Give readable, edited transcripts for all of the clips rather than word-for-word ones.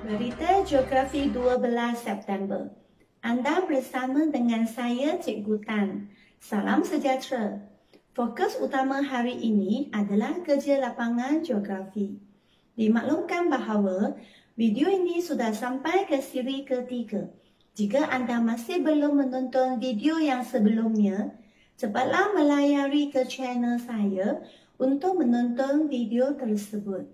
Berita Geografi 12 September. Anda bersama dengan saya, Cikgu Tan. Salam sejahtera. Fokus utama hari ini adalah kerja lapangan geografi. Dimaklumkan bahawa video ini sudah sampai ke siri ketiga. Jika anda masih belum menonton video yang sebelumnya, cepatlah melayari ke channel saya untuk menonton video tersebut.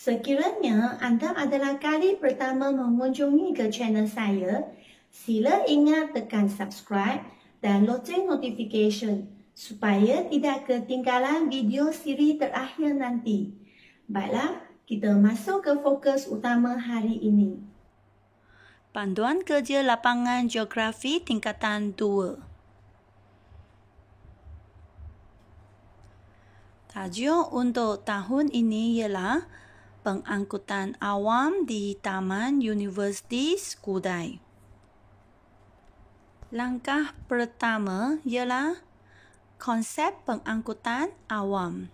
Sekiranya anda adalah kali pertama mengunjungi ke channel saya, sila ingat tekan subscribe dan loceng notification supaya tidak ketinggalan video siri terakhir nanti. Baiklah, kita masuk ke fokus utama hari ini. Panduan kerja lapangan geografi tingkatan 2. Tajuk untuk tahun ini ialah Pengangkutan Awam di Taman Universiti Skudai. Langkah pertama ialah konsep pengangkutan awam.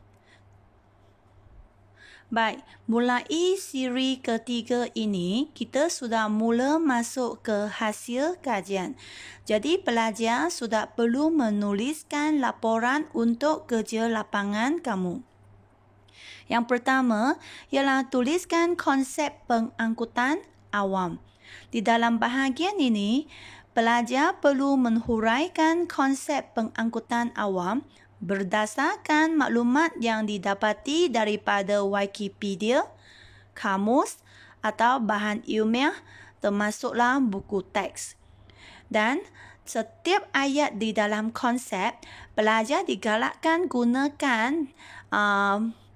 Baik, mulai siri ketiga ini, kita sudah mula masuk ke hasil kajian. Jadi, pelajar sudah perlu menuliskan laporan untuk kerja lapangan kamu. Yang pertama ialah tuliskan konsep pengangkutan awam. Di dalam bahagian ini, pelajar perlu menghuraikan konsep pengangkutan awam berdasarkan maklumat yang didapati daripada Wikipedia, kamus atau bahan ilmiah termasuklah buku teks. Dan setiap ayat di dalam konsep, pelajar digalakkan gunakan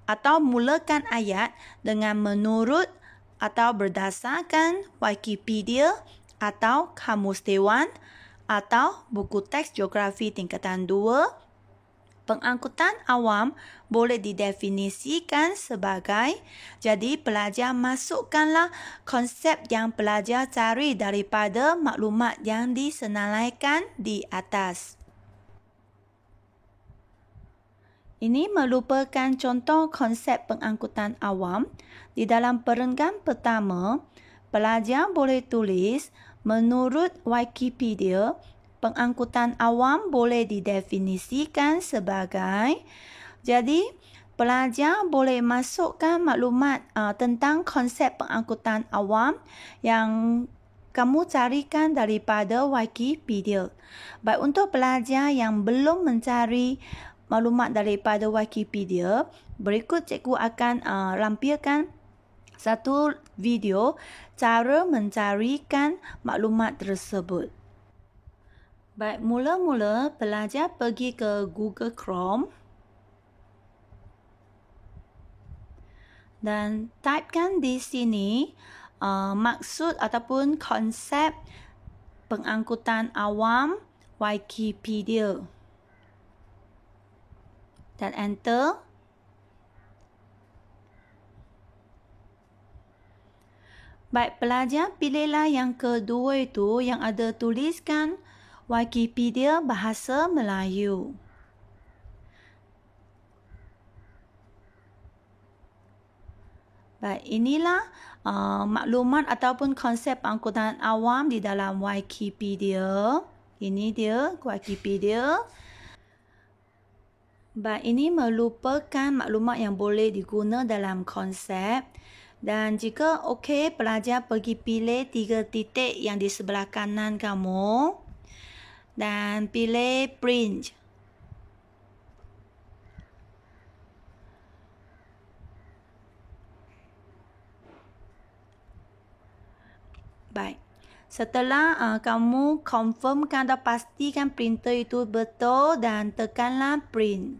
atau mulakan ayat dengan menurut atau berdasarkan Wikipedia atau Kamus Dewan atau buku teks geografi tingkatan 2. Pengangkutan awam boleh didefinisikan sebagai, jadi pelajar masukkanlah konsep yang pelajar cari daripada maklumat yang disenaraikan di atas. Ini merupakan contoh konsep pengangkutan awam. Di dalam perenggan pertama, pelajar boleh tulis, menurut Wikipedia, pengangkutan awam boleh didefinisikan sebagai. Jadi, pelajar boleh masukkan maklumat tentang konsep pengangkutan awam yang kamu carikan daripada Wikipedia. Baik, untuk pelajar yang belum mencari maklumat daripada Wikipedia, berikut cikgu akan lampirkan satu video cara mencarikan maklumat tersebut. Baik, mula-mula pelajar pergi ke Google Chrome dan typekan di sini maksud ataupun konsep pengangkutan awam Wikipedia. Dan enter. Baik, pelajar pilihlah yang kedua itu yang ada tuliskan Wikipedia Bahasa Melayu. Baik, inilah maklumat ataupun konsep pengangkutan awam di dalam Wikipedia. Ini dia Wikipedia. Baik, ini merupakan maklumat yang boleh diguna dalam konsep. Dan jika okey, pelajar pergi pilih 3 titik yang di sebelah kanan kamu. Dan pilih print. Baik. Setelah kamu confirmkan dan pastikan printer itu betul dan tekanlah print.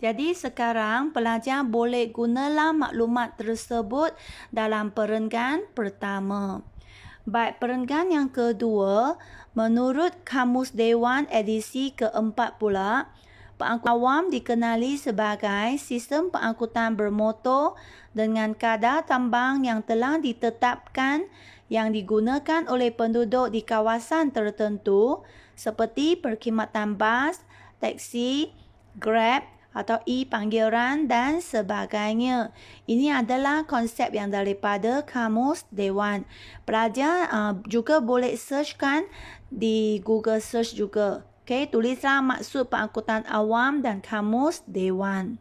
Jadi sekarang pelajar boleh gunalah maklumat tersebut dalam perenggan pertama. Baik, perenggan yang kedua, menurut Kamus Dewan edisi keempat pula, pengangkutan awam dikenali sebagai sistem pengangkutan bermotor dengan kadar tambang yang telah ditetapkan yang digunakan oleh penduduk di kawasan tertentu seperti perkhidmatan bas, teksi, Grab atau panggilan dan sebagainya. Ini adalah konsep yang daripada Kamus Dewan. Pelajar juga boleh searchkan di Google Search juga. Okey, tulislah maksud pengangkutan awam dan Kamus Dewan.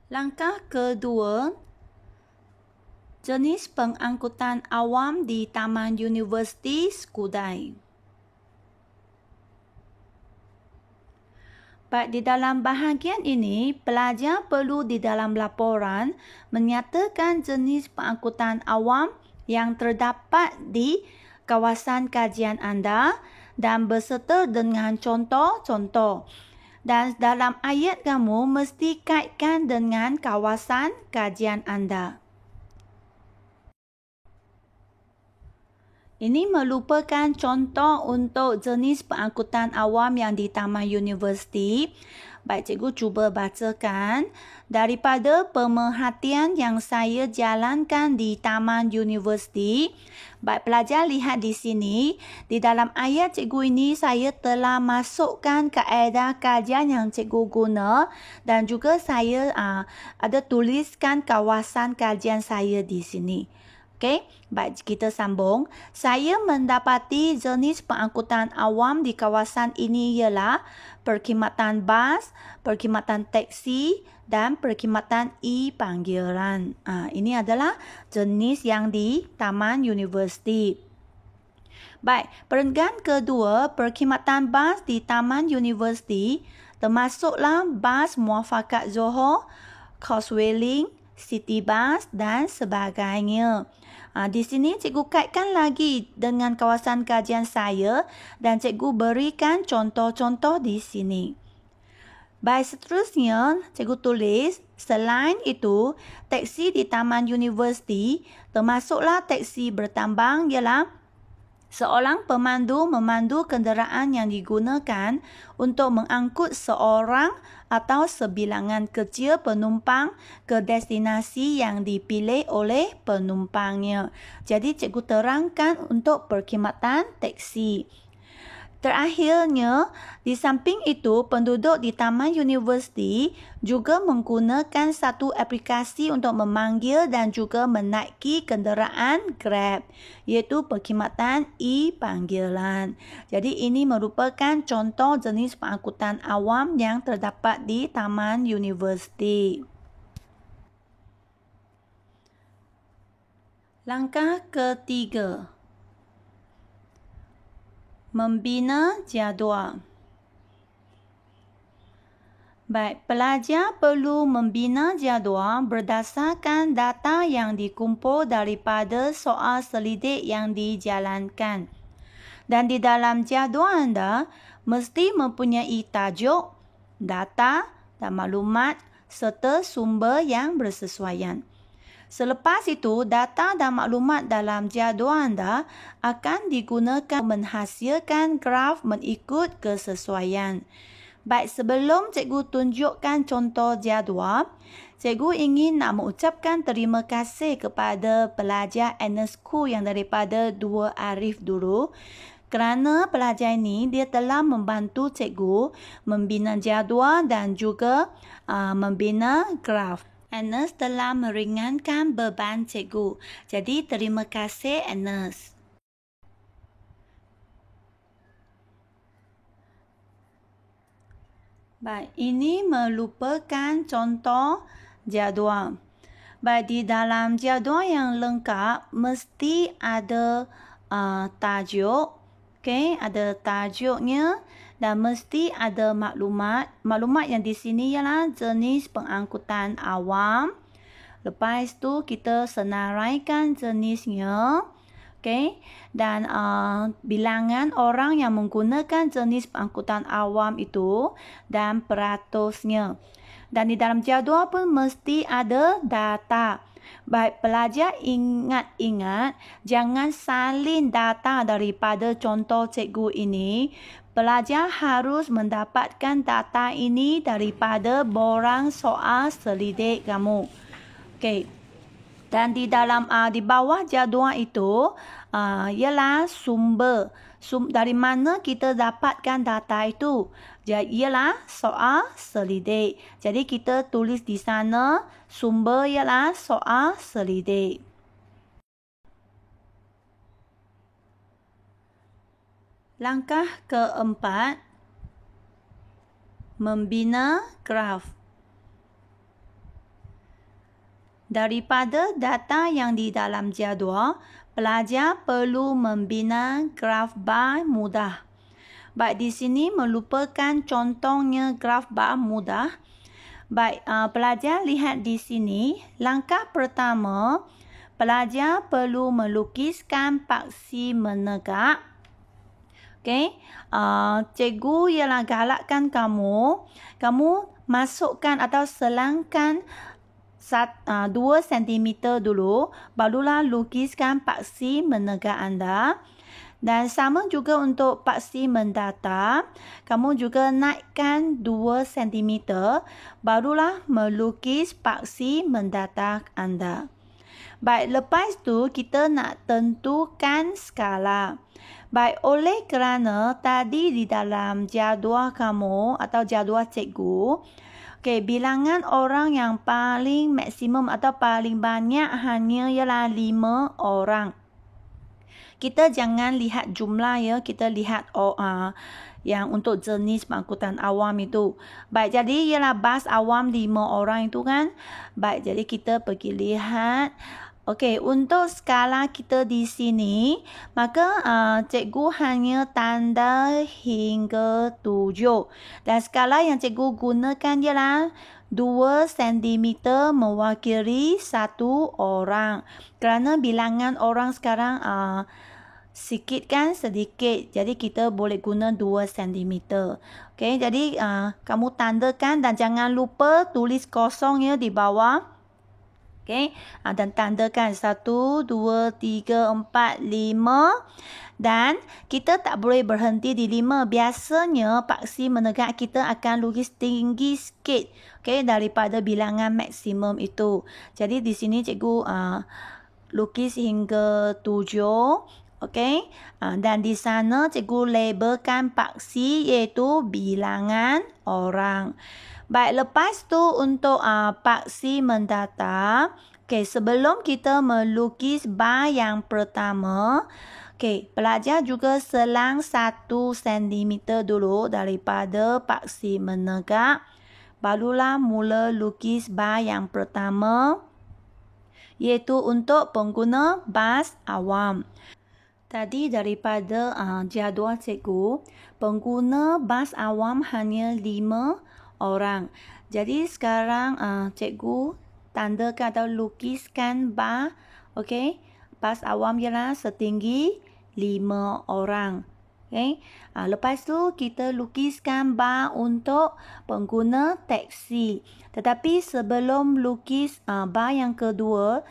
Langkah kedua, jenis pengangkutan awam di Taman Universiti Skudai. Baik, di dalam bahagian ini, pelajar perlu di dalam laporan menyatakan jenis pengangkutan awam yang terdapat di kawasan kajian anda dan berserta dengan contoh-contoh. Dan dalam ayat kamu mesti kaitkan dengan kawasan kajian anda. Ini merupakan contoh untuk jenis pengangkutan awam yang di Taman Universiti. Baik, cikgu cuba bacakan. Daripada pemerhatian yang saya jalankan di Taman Universiti, baik, pelajar lihat di sini, di dalam ayat cikgu ini saya telah masukkan kaedah kajian yang cikgu guna dan juga saya ada tuliskan kawasan kajian saya di sini. Okey, baik, kita sambung. Saya mendapati jenis pengangkutan awam di kawasan ini ialah perkhidmatan bas, perkhidmatan teksi dan perkhidmatan panggilan. Ini adalah jenis yang di Taman Universiti. Baik, perenggan kedua, perkhidmatan bas di Taman Universiti termasuklah bas Muafakat Johor, Causeway Link, City Bus dan sebagainya. Di sini cikgu kaitkan lagi dengan kawasan kajian saya dan cikgu berikan contoh-contoh di sini. Baik, seterusnya cikgu tulis, selain itu, teksi di Taman Universiti termasuklah teksi bertambang ialah seorang pemandu memandu kenderaan yang digunakan untuk mengangkut seorang atau sebilangan kecil penumpang ke destinasi yang dipilih oleh penumpangnya. Jadi cikgu terangkan untuk perkhidmatan teksi. Terakhirnya, di samping itu, penduduk di Taman Universiti juga menggunakan satu aplikasi untuk memanggil dan juga menaiki kenderaan Grab, iaitu perkhidmatan panggilan. Jadi ini merupakan contoh jenis pengangkutan awam yang terdapat di Taman Universiti. Langkah ketiga, membina jadual. Baik, pelajar perlu membina jadual berdasarkan data yang dikumpul daripada soal selidik yang dijalankan. Dan di dalam jadual anda mesti mempunyai tajuk, data dan maklumat serta sumber yang bersesuaian. Selepas itu, data dan maklumat dalam jadual anda akan digunakan menghasilkan graf mengikut kesesuaian. Baik, sebelum cikgu tunjukkan contoh jadual, cikgu ingin nak mengucapkan terima kasih kepada pelajar Ernest Khoo yang daripada 2 Arif dulu. Kerana pelajar ini, dia telah membantu cikgu membina jadual dan juga membina graf. Ernest telah meringankan beban cikgu. Jadi, terima kasih Ernest. Baik, ini merupakan contoh jadual. Baik, di dalam jadual yang lengkap, mesti ada tajuk. Okey, ada tajuknya. Dan mesti ada maklumat. Maklumat yang di sini ialah jenis pengangkutan awam. Lepas tu kita senaraikan jenisnya. Okey. Dan bilangan orang yang menggunakan jenis pengangkutan awam itu dan peratusnya. Dan di dalam jadual pun mesti ada data. Baik, pelajar ingat-ingat jangan salin data daripada contoh cikgu ini. Pelajar harus mendapatkan data ini daripada borang soal selidik kamu. Okey. Dan di dalam di bawah jadual itu ialah sumber. Dari mana kita dapatkan data itu? Ialah soal selidik. Jadi kita tulis di sana sumber ialah soal selidik. Langkah keempat, membina graf. Daripada data yang di dalam jadual, pelajar perlu membina graf bar mudah. Baik, di sini merupakan contohnya graf bar mudah. Baik, pelajar lihat di sini. Langkah pertama, pelajar perlu melukiskan paksi menegak. Okey, cikgu ialah galakkan kamu masukkan atau selangkan 2 cm dulu, barulah lukiskan paksi menegak anda. Dan sama juga untuk paksi mendata, kamu juga naikkan 2 cm, barulah melukis paksi mendata anda. Baik, lepas tu kita nak tentukan skala. Baik, oleh kerana tadi di dalam jadual kamu atau jadual cikgu, bilangan orang yang paling maksimum atau paling banyak hanya ialah 5 orang. Kita jangan lihat jumlah ya, kita lihat yang untuk jenis pengangkutan awam itu. Baik, jadi ialah bas awam 5 orang itu kan. Baik, jadi kita pergi lihat. Okey, untuk skala kita di sini, maka cikgu hanya tanda hingga 7. Dan skala yang cikgu gunakan ialah 2 cm mewakili 1 orang. Kerana bilangan orang sekarang sedikit. Jadi kita boleh guna 2 cm. Okey, jadi kamu tandakan dan jangan lupa tulis kosong ya di bawah. Okey, dan tandakan 1, 2, 3, 4, 5. Dan kita tak boleh berhenti di 5. Biasanya paksi menegak kita akan lukis tinggi sikit, okey, daripada bilangan maksimum itu. Jadi di sini cikgu lukis hingga 7. Okey, dan di sana cikgu labelkan paksi iaitu bilangan orang. Baik, lepas tu untuk paksi mendata, sebelum kita melukis bar yang pertama, pelajar juga selang 1 cm dulu daripada paksi menegak, barulah mula lukis bar yang pertama, iaitu untuk pengguna bas awam. Tadi daripada jadual cikgu, pengguna bas awam hanya 5 orang. Jadi sekarang cikgu tandakan atau lukiskan bar, okey, bas awam ialah setinggi 5 orang. Okey, lepas tu kita lukiskan bar untuk pengguna teksi. Tetapi sebelum lukis bar yang kedua,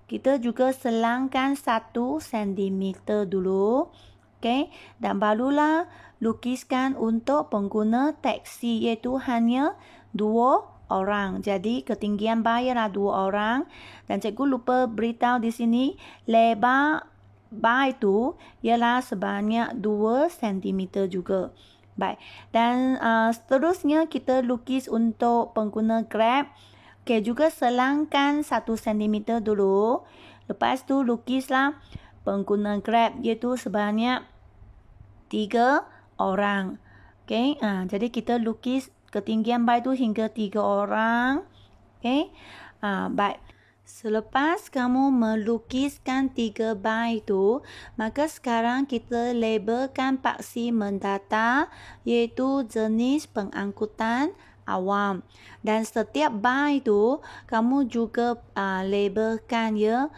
kita juga selangkan 1 cm dulu. Okey, dan barulah lukiskan untuk pengguna teksi iaitu hanya 2 orang. Jadi ketinggian bar ialah 2 orang. Dan cikgu lupa beritahu di sini lebar bar itu ialah sebanyak 2 cm juga. Baik. Dan seterusnya kita lukis untuk pengguna Grab. Okey, juga selangkan 1 cm dulu. Lepas tu lukislah pengguna Grab iaitu sebanyak 3 orang. Okey, jadi kita lukis ketinggian bar itu hingga 3 orang. Okey, baik. Selepas kamu melukiskan 3 bar itu, maka sekarang kita labelkan paksi mendata iaitu jenis pengangkutan awam. Dan setiap bar itu kamu juga labelkan ya.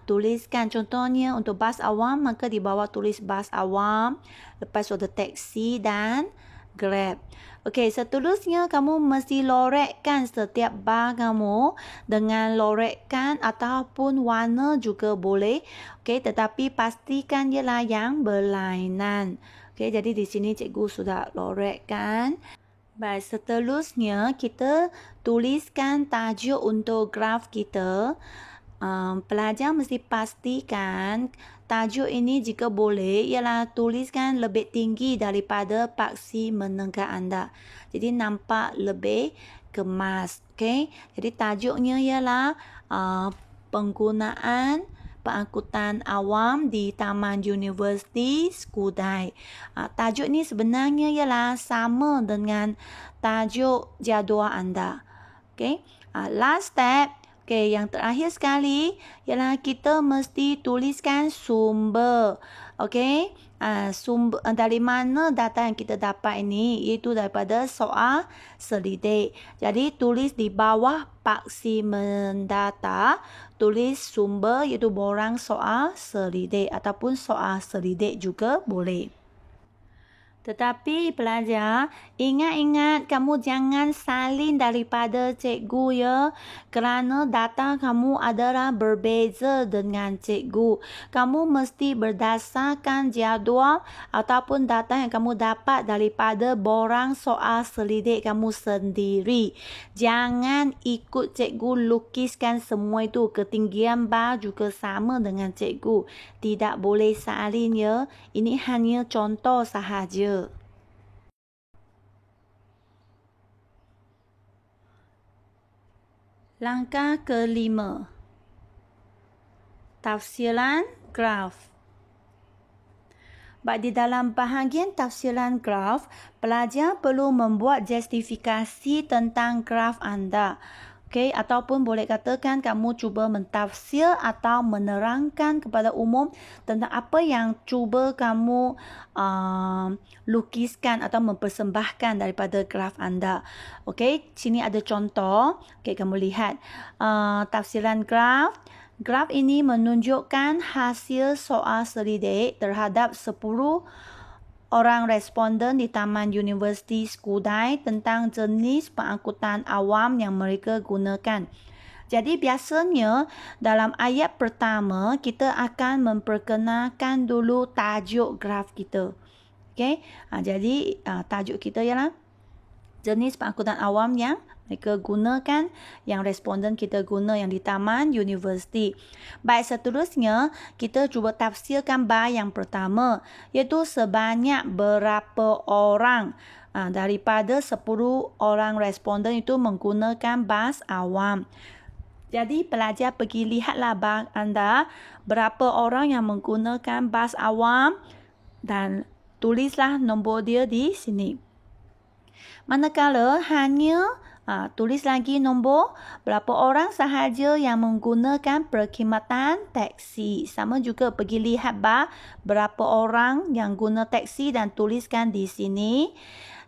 Tuliskan contohnya untuk bas awam, maka di bawah tulis bas awam, lepas ada teksi dan Grab. Okey, seterusnya kamu mesti lorekkan setiap bar kamu dengan lorekkan ataupun warna juga boleh. Okey, tetapi pastikan ialah yang berlainan. Okey, jadi di sini cikgu sudah lorekkan. Baik, seterusnya kita tuliskan tajuk untuk graf kita. pelajar mesti pastikan tajuk ini jika boleh ialah tuliskan lebih tinggi daripada paksi menengah anda. Jadi nampak lebih kemas. Okay? Jadi tajuknya ialah penggunaan pengangkutan awam di Taman Universiti Skudai. Tajuk ni sebenarnya ialah sama dengan tajuk jadual anda. Okay? Last step, okay, yang terakhir sekali ialah kita mesti tuliskan sumber. Okay? Sumber dari mana data yang kita dapat ini, iaitu daripada soal selidik. Jadi tulis di bawah paksi mendata, tulis sumber iaitu borang soal selidik ataupun soal selidik juga boleh. Tetapi pelajar, ingat-ingat kamu jangan salin daripada cikgu ya, kerana data kamu adalah berbeza dengan cikgu. Kamu mesti berdasarkan jadual ataupun data yang kamu dapat daripada borang soal selidik kamu sendiri. Jangan ikut cikgu lukiskan semua itu, ketinggian bar juga sama dengan cikgu. Tidak boleh salin ya, ini hanya contoh sahaja. Langkah kelima, tafsiran graf. Di dalam bahagian tafsiran graf, pelajar perlu membuat justifikasi tentang graf anda. Okay, ataupun boleh katakan kamu cuba mentafsir atau menerangkan kepada umum tentang apa yang cuba kamu lukiskan atau mempersembahkan daripada graf anda. Okay, sini ada contoh. Okay, kamu lihat tafsiran graf. Graf ini menunjukkan hasil soal selidik terhadap 10 orang responden di Taman Universiti Skudai tentang jenis pengangkutan awam yang mereka gunakan. Jadi biasanya dalam ayat pertama kita akan memperkenalkan dulu tajuk graf kita. Okey, jadi tajuk kita ialah jenis pengangkutan awam yang mereka gunakan, yang responden kita guna yang di Taman Universiti. Baik, seterusnya kita cuba tafsirkan bar yang pertama, iaitu sebanyak berapa orang daripada 10 orang responden itu menggunakan bas awam. Jadi pelajar pergi lihatlah bar anda, berapa orang yang menggunakan bas awam dan tulislah nombor dia di sini. Manakala hanya tulis lagi nombor berapa orang sahaja yang menggunakan perkhidmatan teksi. Sama juga pergi lihat bar berapa orang yang guna teksi dan tuliskan di sini.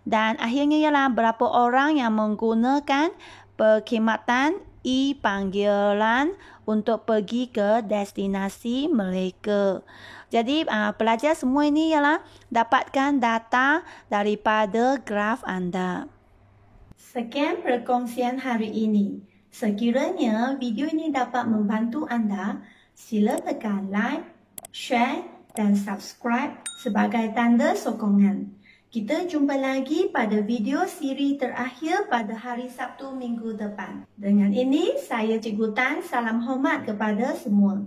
Dan akhirnya ialah berapa orang yang menggunakan perkhidmatan e-panggilan untuk pergi ke destinasi mereka. Jadi pelajar semua ini ialah dapatkan data daripada graf anda. Sekian perkongsian hari ini. Sekiranya video ini dapat membantu anda, sila tekan like, share dan subscribe sebagai tanda sokongan. Kita jumpa lagi pada video siri terakhir pada hari Sabtu minggu depan. Dengan ini, saya Cikgu Tan, salam hormat kepada semua.